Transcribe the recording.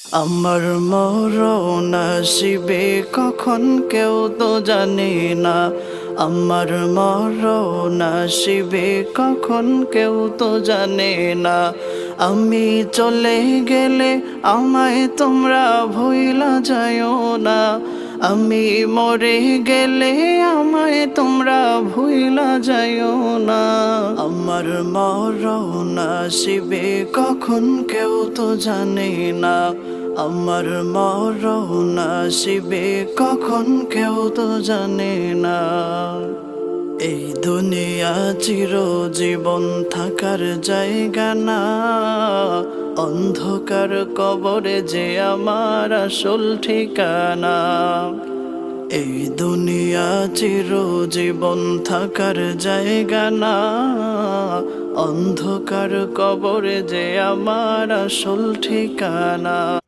আমার মরণ আসিবে কখন কেউ তো জানে না। আমার মরণ আসিবে কখন কেউ তো জানে না। আমি চলে গেলে আমায় তোমরা ভুইলা যাইও না। আমি মরে গেলে আমায় তোমরা ভুইলা যাইও না। আমার মরণ আসিবে কখন কেউ তো জানে না। আমার মরণ আসিবে কখন কেউ তো জানে না। এই দুনিয়া চিরজীবন থাকার জায়গা না। অন্ধকার কবরে যে আমার আসল ঠিকানা। এই দুনিয়া চিরজীবন থাকার জায়গা না। অন্ধকার কবরে যে আমার আসল ঠিকানা।